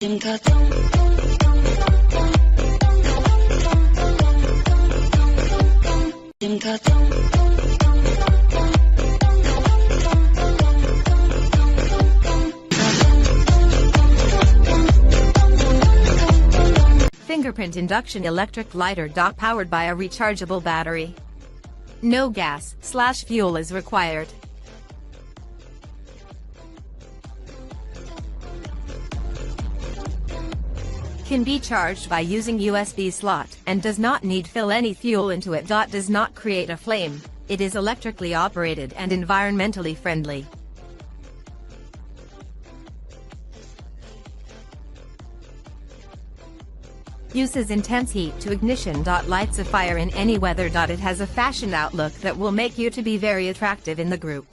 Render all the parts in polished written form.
Fingerprint induction electric lighter dock powered by a rechargeable battery. No gas/fuel is required. Can be charged by using USB slot and does not need fill any fuel into it. Does not create a flame. It is electrically operated and environmentally friendly. Uses intense heat to ignition. Lights a fire in any weather. It has a fashion outlook that will make you to be very attractive in the group.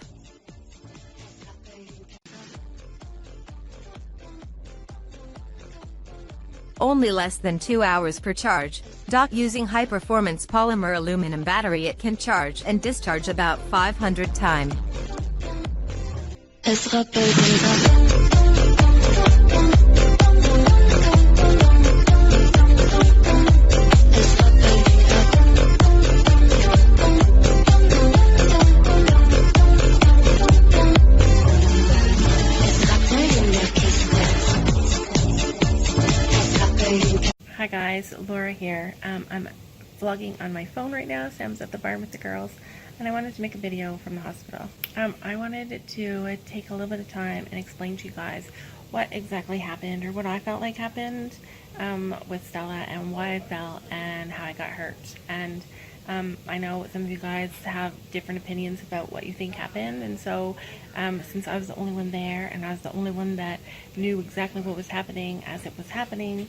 Only less than 2 hours per charge. Using high-performance polymer aluminum battery, it can charge and discharge about 500 times. Hi guys, Laura here. I'm vlogging on my phone right now. Sam's at the barn with the girls, and I wanted to make a video from the hospital. I wanted to take a little bit of time and explain to you guys what exactly happened, or what I felt like happened with Stella, and why I fell and how I got hurt. And I know some of you guys have different opinions about what you think happened, and so since I was the only one there and I was the only one that knew exactly what was happening as it was happening,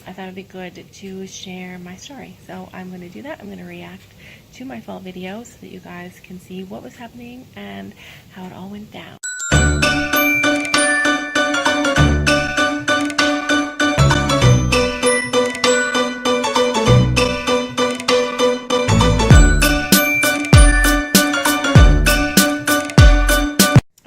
I thought it'd be good to share my story. So I'm going to do that. I'm going to react to my fall video so that you guys can see what was happening and how it all went down.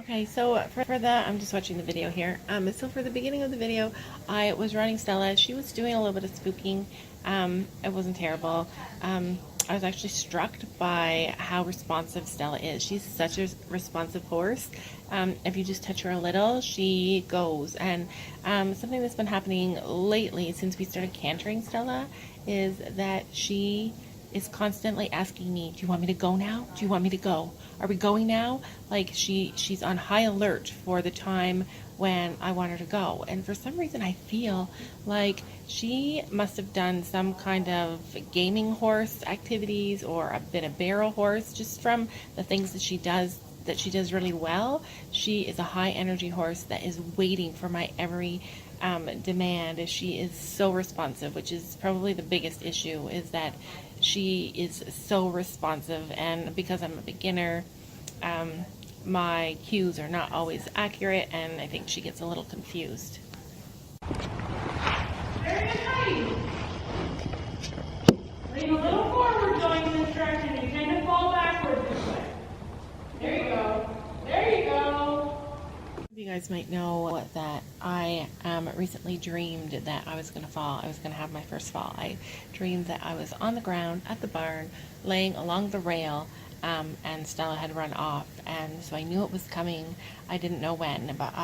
Okay, so I'm just watching the video here. So for the beginning of the video, I was running Stella. She was doing a little bit of spooking. It wasn't terrible. I was actually struck by how responsive Stella is. She's such a responsive horse. If you just touch her a little, she goes. And something that's been happening lately since we started cantering Stella is that she is constantly asking me, do you want me to go now? Do you want me to go? Are we going now? Like she's on high alert for the time when I want her to go. And for some reason I feel like she must have done some kind of gaming horse activities or been a barrel horse, just from the things that she does really well. She is a high energy horse that is waiting for my every demand. She is so responsive, which is probably the biggest issue, is that she is so responsive, and because I'm a beginner, my cues are not always accurate, and I think she gets a little confused. Very nice. Lean a little forward going in this direction. You kind of fall backwards this way. There you go. There you go. You guys might know that I recently dreamed that I was going to fall. I was going to have my first fall. I dreamed that I was on the ground at the barn, laying along the rail, and Stella had run off, and so I knew it was coming. I didn't know when, but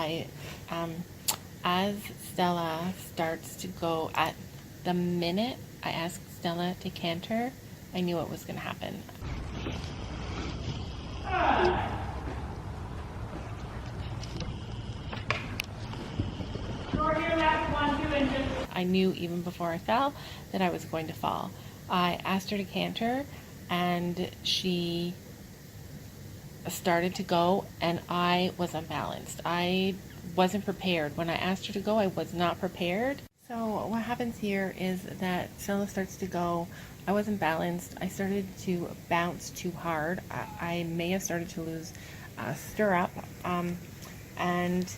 as Stella starts to go, at the minute I asked Stella to canter, I knew it was going to happen. I knew even before I fell that I was going to fall. I asked her to canter, and she started to go, and I was unbalanced. I wasn't prepared. When I asked her to go, I was not prepared. So what happens here is that Stella starts to go. I wasn't balanced. I started to bounce too hard. I may have started to lose stirrup, and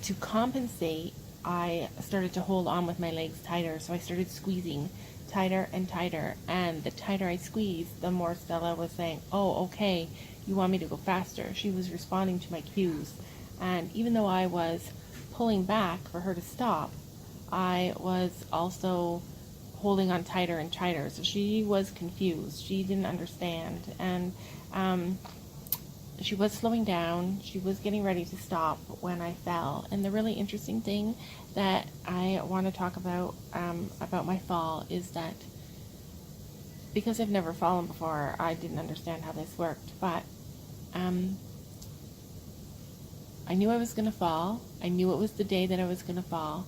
to compensate, I started to hold on with my legs tighter, so I started squeezing tighter and tighter, and the tighter I squeezed, the more Stella was saying, oh, okay, you want me to go faster. She was responding to my cues, and even though I was pulling back for her to stop, I was also holding on tighter and tighter. So she was confused. She didn't understand. And she was slowing down. She was getting ready to stop when I fell. And the really interesting thing that I want to talk about my fall is that because I've never fallen before, I didn't understand how this worked. But I knew I was going to fall. I knew it was the day that I was going to fall.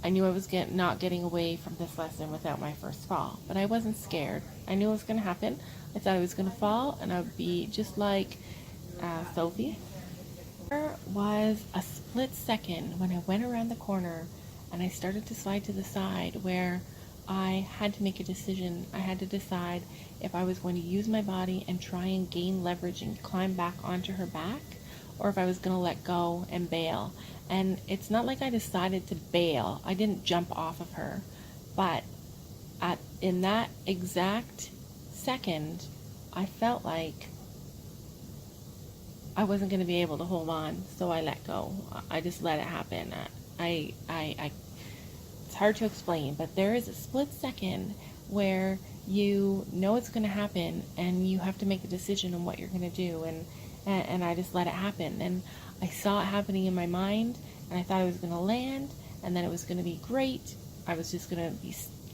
I knew I was not getting away from this lesson without my first fall. But I wasn't scared. I knew it was going to happen. I thought I was going to fall, and I would be just like Sophie. There was a split second when I went around the corner and I started to slide to the side where I had to make a decision. I had to decide if I was going to use my body and try and gain leverage and climb back onto her back, or if I was going to let go and bail. And it's not like I decided to bail. I didn't jump off of her. But in that exact second, I felt like I wasn't going to be able to hold on, so I let go. I just let it happen. It's hard to explain, but there is a split second where you know it's going to happen and you have to make a decision on what you're going to do, and I just let it happen. And I saw it happening in my mind, and I thought I was going to land, and then it was going to be great. I was just going to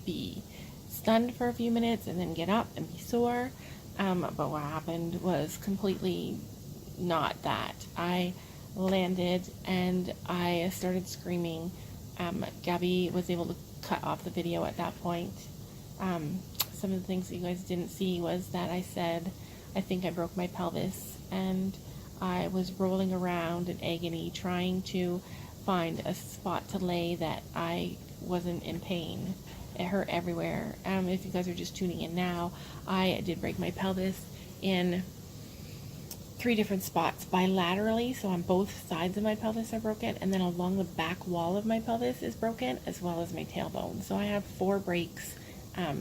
be stunned for a few minutes and then get up and be sore. But what happened was completely not that. I landed and I started screaming. Gabby was able to cut off the video at that point. Some of the things that you guys didn't see was that I said, I think I broke my pelvis, and I was rolling around in agony trying to find a spot to lay that I wasn't in pain. It hurt everywhere. If you guys are just tuning in now, I did break my pelvis in 3 different spots bilaterally, so on both sides of my pelvis are broken, and then along the back wall of my pelvis is broken, as well as my tailbone. So I have 4 breaks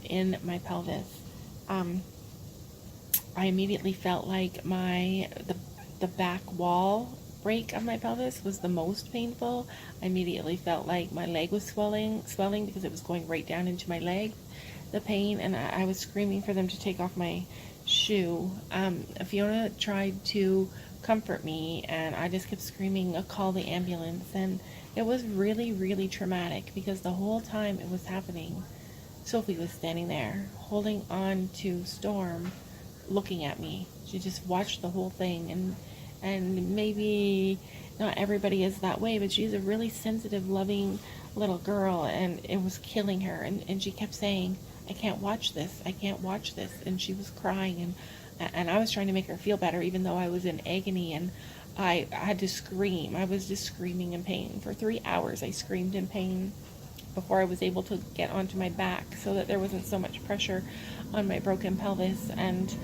in my pelvis. I immediately felt like the back wall break of my pelvis was the most painful. I immediately felt like my leg was swelling because it was going right down into my leg, the pain, and I was screaming for them to take off my shoe. Fiona tried to comfort me, and I just kept screaming, call the ambulance. And it was really, really traumatic because the whole time it was happening, Sophie was standing there holding on to Storm, looking at me. She just watched the whole thing, and maybe not everybody is that way, but she's a really sensitive, loving little girl, and it was killing her. And she kept saying, I can't watch this, I can't watch this. And she was crying, and I was trying to make her feel better, even though I was in agony, and I had to scream. I was just screaming in pain. For 3 hours I screamed in pain before I was able to get onto my back so that there wasn't so much pressure on my broken pelvis. And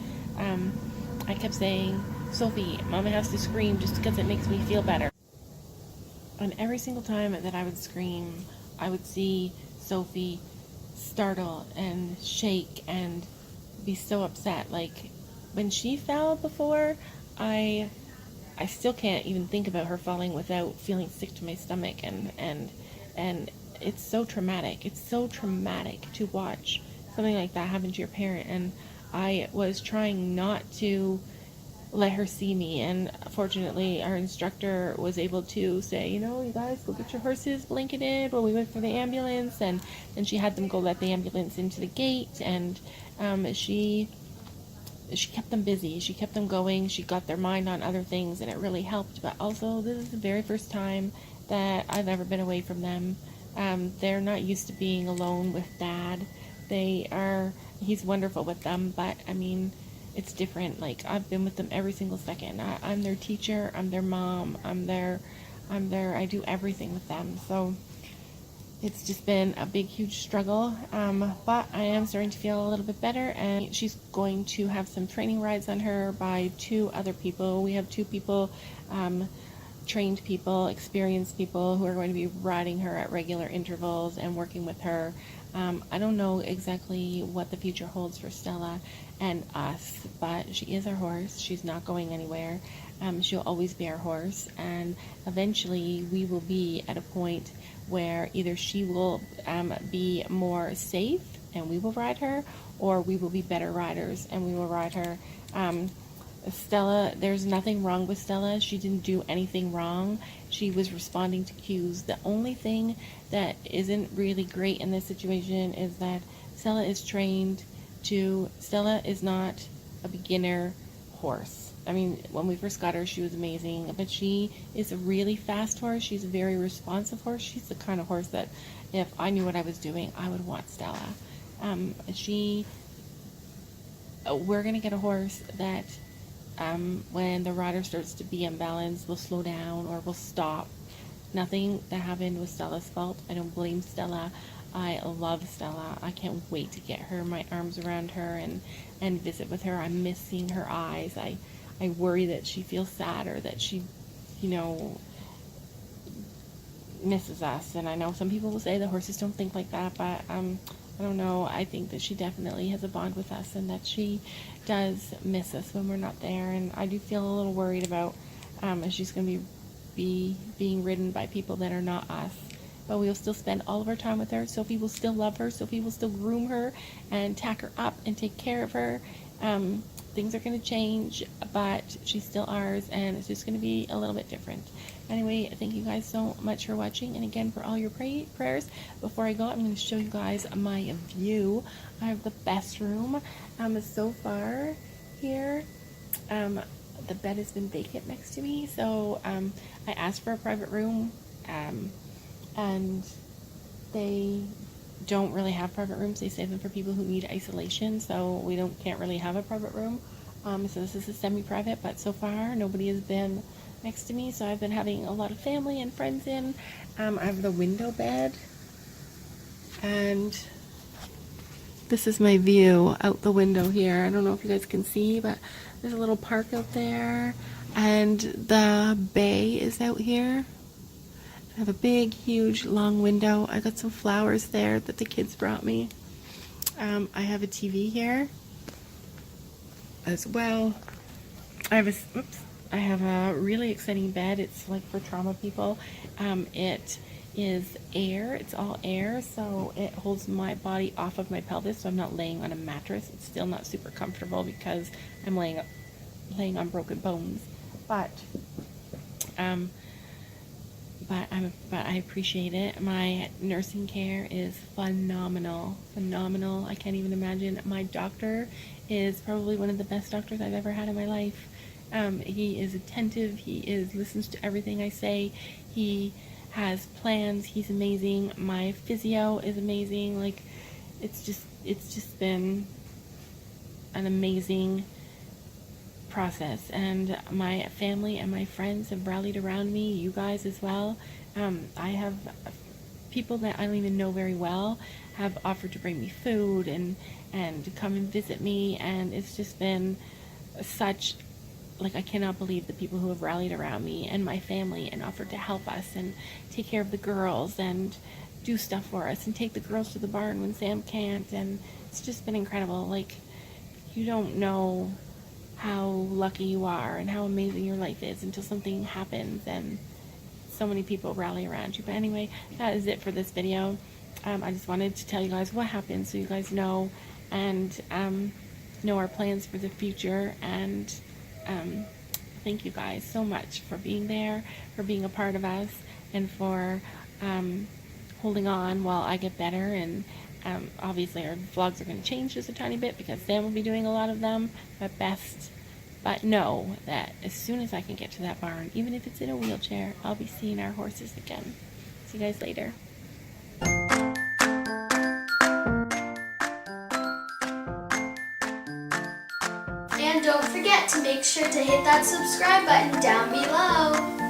I kept saying, Sophie, Mama has to scream just because it makes me feel better. And every single time that I would scream, I would see Sophie startle and shake and be so upset. Like when she fell before, I still can't even think about her falling without feeling sick to my stomach, and it's so traumatic. It's so traumatic to watch something like that happen to your parent. And I was trying not to let her see me, and fortunately our instructor was able to say, you guys go get your horses blanketed while we wait for the ambulance. And then she had them go let the ambulance into the gate, and she kept them busy, she kept them going, she got their mind on other things, and it really helped. But also, this is the very first time that I've ever been away from them. They're not used to being alone with Dad. He's wonderful with them, but I mean, it's different. Like, I've been with them every single second. I'm their teacher, I'm their mom, I do everything with them. So it's just been a big, huge struggle. But I am starting to feel a little bit better, and she's going to have some training rides on her by 2 other people. We have 2 people trained people, experienced people who are going to be riding her at regular intervals and working with her. I don't know exactly what the future holds for Stella and us, but she is our horse. She's not going anywhere. She'll always be our horse, and eventually we will be at a point where either she will be more safe and we will ride her, or we will be better riders and we will ride her. Stella, there's nothing wrong with Stella. She didn't do anything wrong. She was responding to cues. The only thing that isn't really great in this situation is that Stella is trained to, Stella is not a beginner horse. I mean, when we first got her, she was amazing, but she is a really fast horse. She's a very responsive horse. She's the kind of horse that if I knew what I was doing, I would want Stella. We're going to get a horse that when the rider starts to be imbalanced, will slow down or will stop. Nothing that happened was Stella's fault. I don't blame Stella. I love Stella. I can't wait to get her, my arms around her, and visit with her. I miss seeing her eyes. I worry that she feels sad, or that she, misses us. And I know some people will say the horses don't think like that, but I don't know. I think that she definitely has a bond with us, and that she does miss us when we're not there. And I do feel a little worried about if she's going to be being ridden by people that are not us. But we will still spend all of our time with her. Sophie will still love her. Sophie will still groom her and tack her up and take care of her. Things are going to change, but she's still ours, and it's just going to be a little bit different. Anyway, thank you guys so much for watching, and again, for all your prayers. Before I go, I'm going to show you guys my view. I have the best room so far here. The bed has been vacant next to me, so I asked for a private room, and they don't really have private rooms. They save them for people who need isolation, so we can't really have a private room. So this is a semi-private, but so far nobody has been next to me, so I've been having a lot of family and friends in. I have the window bed, and this is my view out the window here. I don't know if you guys can see, but there's a little park out there, and the bay is out here. I have a big, huge, long window. I got some flowers there that the kids brought me. I have a TV here as well. I have a really exciting bed. It's like for trauma people. It is air. It's all air, so it holds my body off of my pelvis, so I'm not laying on a mattress. It's still not super comfortable because I'm laying on broken bones. But I appreciate it. My nursing care is phenomenal. I can't even imagine. My doctor is probably one of the best doctors I've ever had in my life. He is attentive. He listens to everything I say. He has plans. He's amazing. My physio is amazing. Like, it's just been an amazing process, and my family and my friends have rallied around me. You guys as well. I have people that I don't even know very well have offered to bring me food and to come and visit me, and it's just been such, like, I cannot believe the people who have rallied around me and my family and offered to help us and take care of the girls and do stuff for us and take the girls to the barn when Sam can't, and it's just been incredible. Like, you don't know how lucky you are and how amazing your life is until something happens and so many people rally around you. But anyway, that is it for this video. I just wanted to tell you guys what happened so you guys know, and know our plans for the future. And thank you guys so much for being there, for being a part of us, and for holding on while I get better. And obviously our vlogs are going to change just a tiny bit because Sam will be doing a lot of them, but know that as soon as I can get to that barn, even if it's in a wheelchair, I'll be seeing our horses again. See you guys later. And don't forget to make sure to hit that subscribe button down below.